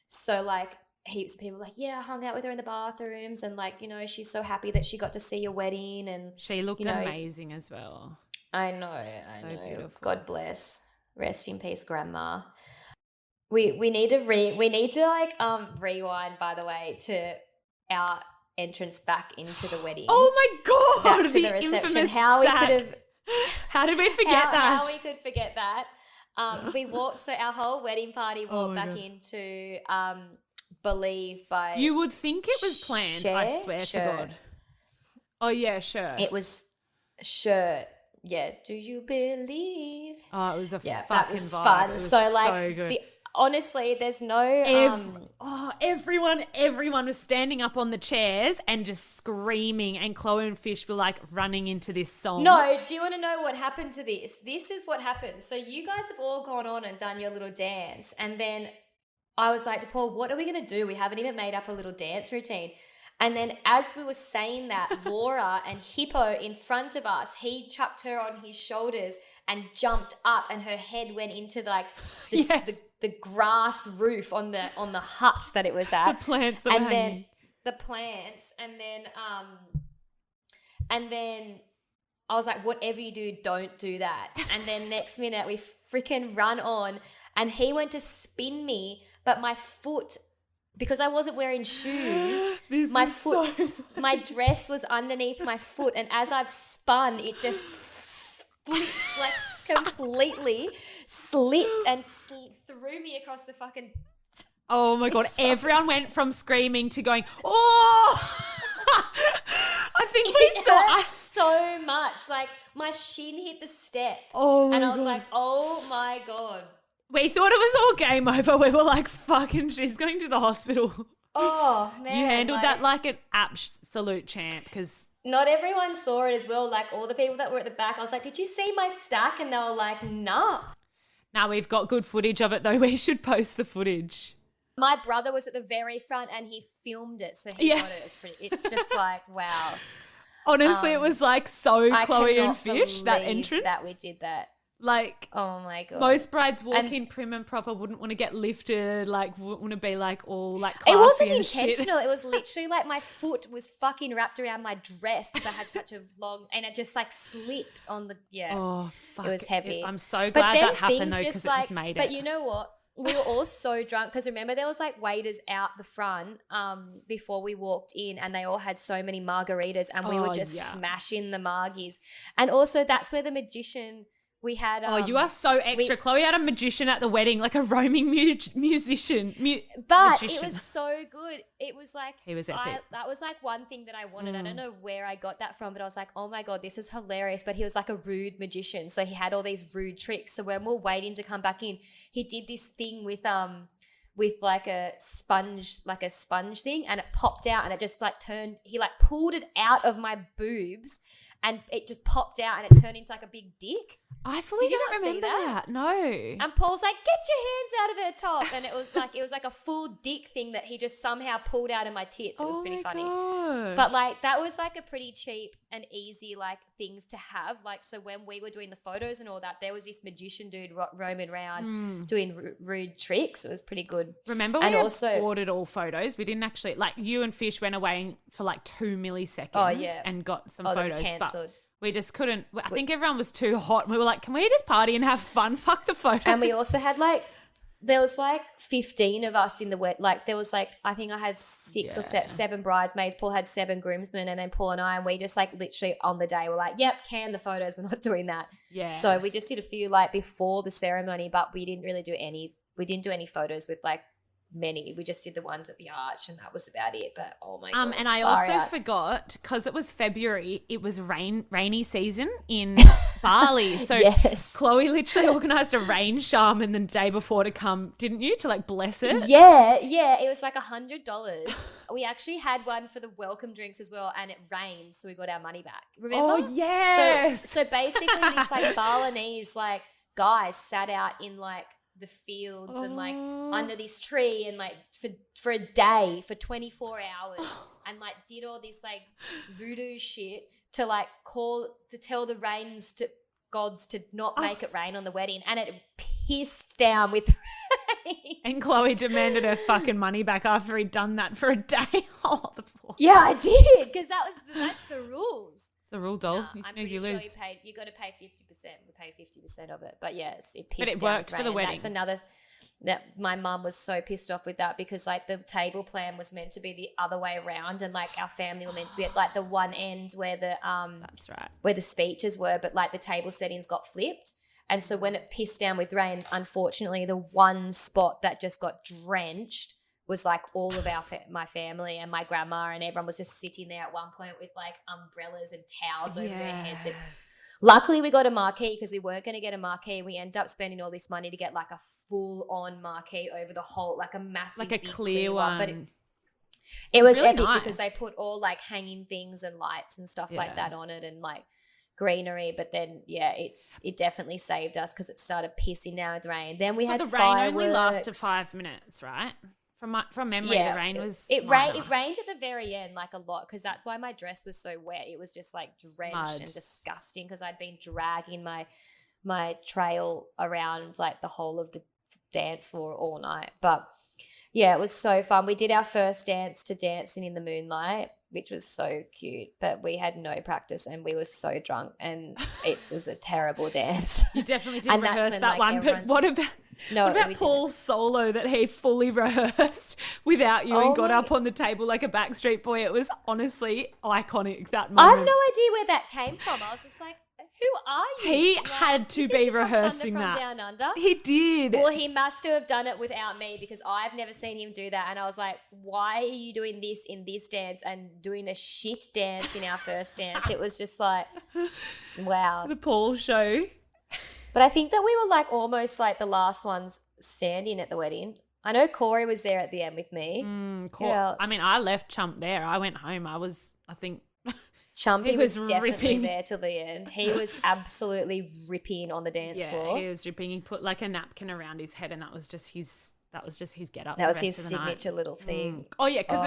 So like heaps of people were like, yeah, I hung out with her in the bathrooms, and like, you know, she's so happy that she got to see your wedding, and She looked, you know, amazing as well. I know. Beautiful. God bless. Rest in peace, Grandma. We need to like rewind, by the way, to our entrance back into the wedding. Oh my God, back to the reception. infamous How stack. we could have How did we forget that? How we could forget that. We walked, so our whole wedding party walked back God. into Believe by You would think it was planned, I swear to God. Oh yeah, sure. It was sure. Yeah, do you believe? Oh, it was a Yeah, fucking that was vibe. fun. It was so like so good. honestly, there's no everyone was standing up on the chairs and just screaming, and Chloe and Fish were like running into this song. No, do you want to know what happened to this? This is what happened. So you guys have all gone on and done your little dance, and then I was like to Paul, what are we going to do? We haven't even made up a little dance routine. And then as we were saying that, Laura and Hippo in front of us, he chucked her on his shoulders and jumped up, and her head went into like this, the grass roof on the hut that it was at. The plants that were hanging. The plants, and then I was like, whatever you do, don't do that. And then next minute we freaking run on, and he went to spin me, but my foot, because I wasn't wearing shoes, my dress was underneath my foot, and as I've spun, it just split, like completely slipped and threw me across the fucking. Oh my God! Everyone went from screaming to going, oh! I think we thought so much. Like my shin hit the step. Oh my and I was God. like, oh my God. We thought it was all game over. We were like, fucking, she's going to the hospital. Oh, man. You handled that like an absolute champ, because not everyone saw it as well. Like all the people that were at the back, I was like, did you see my stack? And they were like, nah. now we've got good footage of it though. We should post the footage. My brother was at the very front and he filmed it. So he got it. It's just like, wow. Honestly, it was like so Chloe and Fish, that believe entrance. that we did that. Like, oh my God. Most brides walk in prim and proper, wouldn't want to get lifted, like wouldn't want to be like all like classy. It wasn't and intentional. Shit. It was literally like my foot was fucking wrapped around my dress because I had such a long, and it just like slipped on the, Oh, fuck. It was heavy. I'm so glad that happened though, because it just made it. But you know what? We were all so drunk because remember there was like waiters out the front before we walked in, and they all had so many margaritas, and we were just smashing the margies. And also that's where the magician we had. You are so extra. Chloe had a magician at the wedding, like a roaming musician. But it was so good. It was like he was epic. That was like one thing that I wanted. I don't know where I got that from, but I was like, oh my God, this is hilarious. But he was like a rude magician, so he had all these rude tricks. So when we were waiting to come back in, he did this thing with like a sponge thing, and it popped out, and it just like turned. He like pulled it out of my boobs, and it just popped out, and it turned into like a big dick. I fully don't remember that. No. And Paul's like, get your hands out of her top. And it was like a full dick thing that he just somehow pulled out of my tits. It was pretty funny. Gosh. But like that was like a pretty cheap and easy like thing to have. Like so when we were doing the photos and all that, there was this magician dude roaming around doing rude tricks. It was pretty good. Remember we also ordered all photos. We didn't actually, like you and Fish went away for like 2 milliseconds and got some photos. But we just couldn't. I think everyone was too hot. We were like, can we just party and have fun? Fuck the photos. And we also had like, there was like 15 of us in the wet. Like there was like, I think I had 6 or 7 bridesmaids. Paul had 7 groomsmen, and then Paul and I, and we just like literally on the day were like, yep, can the photos. We're not doing that. Yeah. So we just did a few like before the ceremony, but we didn't really do any. We didn't do any photos with like many. We just did the ones at the arch, and that was about it. But oh my God. And I also forgot, because it was February, it was rainy season in Bali. So Chloe literally organised a rain shaman the day before to come, didn't you? To like bless it. Yeah. It was like $100. We actually had one for the welcome drinks as well, and it rained, so we got our money back. Remember? Oh yes. So basically this like Balinese like guy sat out in like the fields and like under this tree and like for a day, for 24 hours and like did all this like voodoo shit to like tell the gods to not make it rain on the wedding, and it pissed down with rain. And Chloe demanded her fucking money back after he'd done that for a day. Oh, the poor. Yeah, I did, because that's the rules. It's the rule, doll. You I'm snooze, pretty you sure lose. you got to pay 50%. We pay 50% of it, but yes, it pissed. But it down worked with for the rain. wedding. That's another. That my mum was so pissed off with that, because like the table plan was meant to be the other way around, and like our family were meant to be at like the one end where the That's right. where the speeches were, but like the table settings got flipped. And so when it pissed down with rain, unfortunately, the one spot that just got drenched was like all of my family and my grandma, and everyone was just sitting there at one point with like umbrellas and towels over their heads. And luckily, we got a marquee, because we weren't going to get a marquee. We ended up spending all this money to get like a full-on marquee over the whole, like a massive, like a big clear one. But it was really epic nice, because they put all like hanging things and lights and stuff like that on it, and like greenery. But then it definitely saved us, because it started pissing down with rain. Then we had the fireworks. rain only lasted 5 minutes, right? From memory, the rain was it rained at the very end, like a lot, because that's why my dress was so wet. It was just like drenched and disgusting, because I'd been dragging my trail around like the whole of the dance floor all night. But yeah, it was so fun. We did our first dance to Dancing in the Moonlight, which was so cute, but we had no practice and we were so drunk, and it was a terrible dance. You definitely didn't rehearse when, that like, one, but what about... No, what about Paul's solo that he fully rehearsed without you and got up on the table like a Backstreet Boy? It was honestly iconic, that moment. I have no idea where that came from. I was just like, who are you? He like, had to be rehearsing from that. Down Under? He did. Well, he must have done it without me, because I've never seen him do that. And I was like, why are you doing this in this dance and doing a shit dance in our first dance? It was just like, wow. The Paul show. But I think that we were like almost like the last ones standing at the wedding. I know Corey was there at the end with me. I mean, I left Chump there. I went home. I think Chumpy was definitely ripping there till the end. He was absolutely ripping on the dance floor. He was ripping. He put like a napkin around his head, and that was just his get up. That was his signature little thing. Oh yeah, because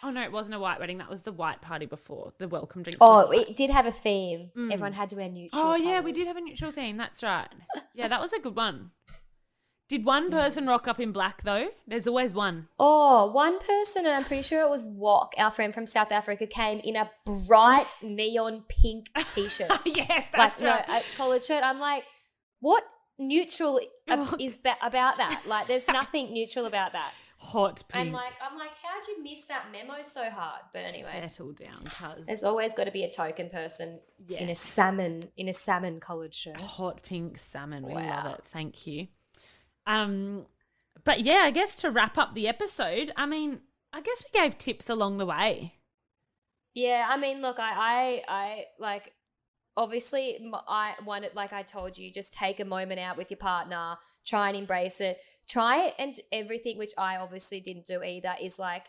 no, it wasn't a white wedding. That was the white party before the welcome drinks. Oh, it did have a theme. Everyone had to wear neutral. Oh yeah, colours. we did have a neutral theme. That's right. Yeah, that was a good one. Did one person rock up in black though? There's always one. Oh, one person, and I'm pretty sure it was Wok, our friend from South Africa, came in a bright neon pink t-shirt. Yes, that's right. No, a collared shirt. I'm like, what neutral is about that? Like, there's nothing neutral about that. Hot pink. And like, I'm like, how'd you miss that memo so hard? But anyway, settle down, cuz. There's always got to be a token person in a salmon collared shirt. Hot pink salmon. We Wow. love it. Thank you. But yeah, I guess to wrap up the episode, I mean, I guess we gave tips along the way. Yeah, I mean, look, I like, obviously, I wanted, like I told you, just take a moment out with your partner, try and embrace it, and everything, which I obviously didn't do either, is like,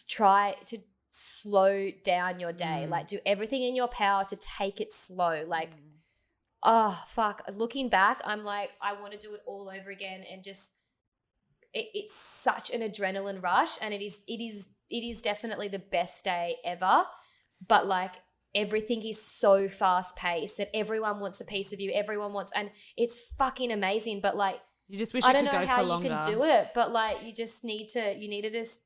try to slow down your day. Like, do everything in your power to take it slow. Like, oh, fuck. Looking back, I'm like, I want to do it all over again, and just, it's such an adrenaline rush, and it is definitely the best day ever. But like, everything is so fast paced that everyone wants a piece of you. And it's fucking amazing. But like, you just wish I it don't could know go how for you longer. can do it, but like, you need to just,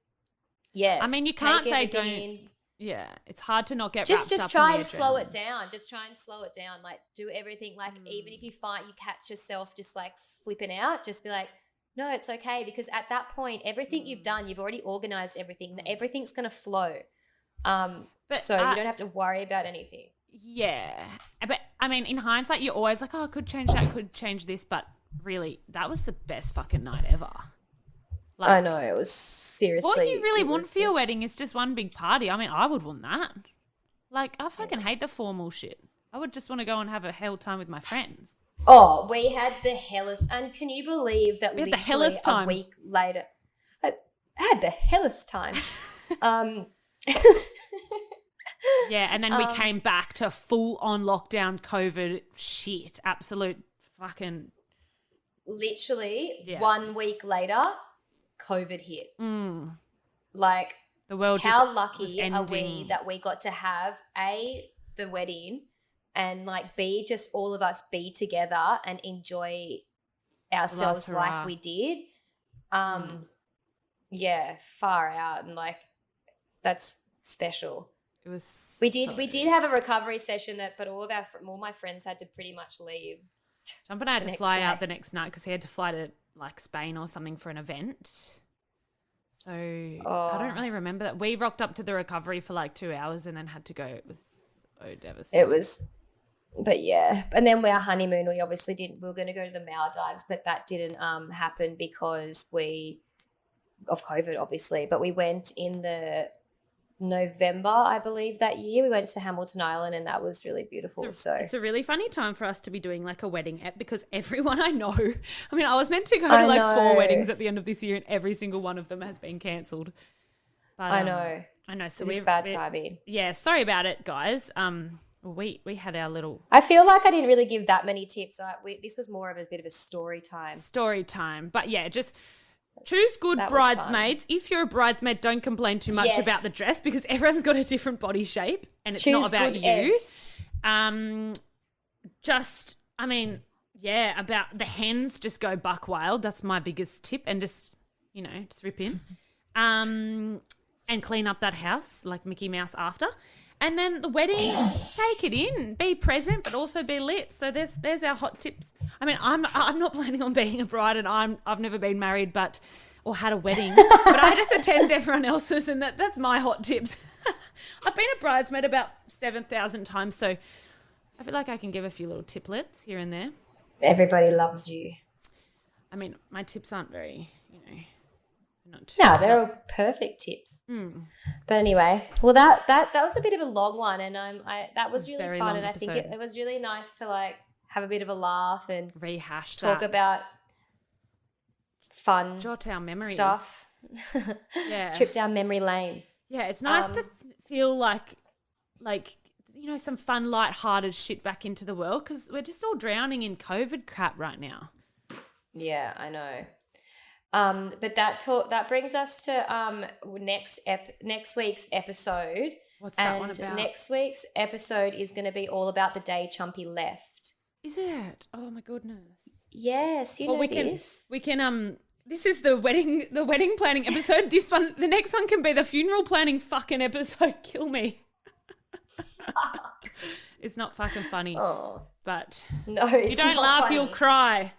I mean, you can't take say everything don't. in. Yeah, it's hard to not get Just wrapped up try in and the slow adrenaline. it down. Just try and slow it down. Like, do everything. Like, even if you catch yourself just like flipping out, just be like, no, it's okay. Because at that point, everything you've done, you've already organized everything. Everything's going to flow. So you don't have to worry about anything. Yeah. But I mean, in hindsight, you're always like, oh, I could change that, could change this. But really, that was the best fucking night ever. Like, I know, it was seriously. What you really want for your wedding is just one big party. I mean, I would want that. Like, I fucking hate the formal shit. I would just want to go and have a hell time with my friends. Oh, we had the hellest, and can you believe that We had the literally hellest time. a week later, I had the hellest time. Yeah, and then we came back to full on lockdown COVID shit. Absolute fucking literally Yeah. 1 week later, COVID hit. Like, The world how was lucky are we ending. that we got to have the wedding and like B, just all of us be together and enjoy ourselves Last like hurrah. we did. Yeah, far out, and like that's special. It was. We did have a recovery session but all my friends had to pretty much leave. Jumping had the to next fly day. out the next night because he had to fly to like Spain or something for an event. So I don't really remember that. We rocked up to the recovery for like 2 hours and then had to go. It was so devastating. It was, but yeah. And then our honeymoon, we obviously didn't. We were going to go to the Maldives, but that didn't happen because of COVID, obviously. But we went in the November, I believe, that year. We went to Hamilton Island, and that was really beautiful. It's a really funny time for us to be doing like a wedding ep because everyone I know, I mean, I was meant to go to like 4 weddings at the end of this year and every single one of them has been cancelled. But I know. So it's bad timing. Yeah, sorry about it, guys. We had our little I feel like I didn't really give that many tips. This was more of a bit of a story time. But yeah, just choose good That was bridesmaids. If you're a bridesmaid, don't complain too much Yes. about the dress because everyone's got a different body shape and it's Choose not about good you. eggs. About the hens, just go buck wild. That's my biggest tip, and just rip in. And clean up that house like Mickey Mouse after. And then the wedding, take it in, be present, but also be lit. So there's our hot tips. I mean, I'm not planning on being a bride, and I've never been married, or had a wedding, but I just attend everyone else's, and that's my hot tips. I've been a bridesmaid about 7,000 times, so I feel like I can give a few little tiplets here and there. Everybody loves you. I mean, my tips aren't very, they're all perfect tips. But anyway, well, that was a bit of a long one, and that was really Very fun, long and I think episode. it was really nice to like have a bit of a laugh and Rehash talk that. about fun Jot our memories. stuff. Yeah. Trip down memory lane. Yeah, it's nice to feel like some fun, light-hearted shit back into the world because we're just all drowning in COVID crap right now. Yeah, I know. But that brings us to next week's episode. What's that one And about? next week's episode is going to be all about the day Chumpy left. Is it? Oh my goodness. Yes, this. We can this is the wedding planning episode. The next one can be the funeral planning fucking episode. Kill me. It's not fucking funny. Oh. But No, you don't not laugh, funny. you'll cry.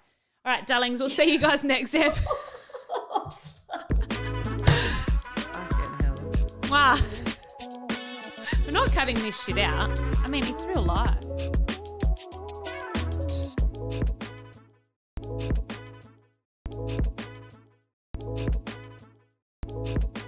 All right, darlings, we'll see you guys next ep. Fucking hell. Wow. We're not cutting this shit out. I mean, it's real life.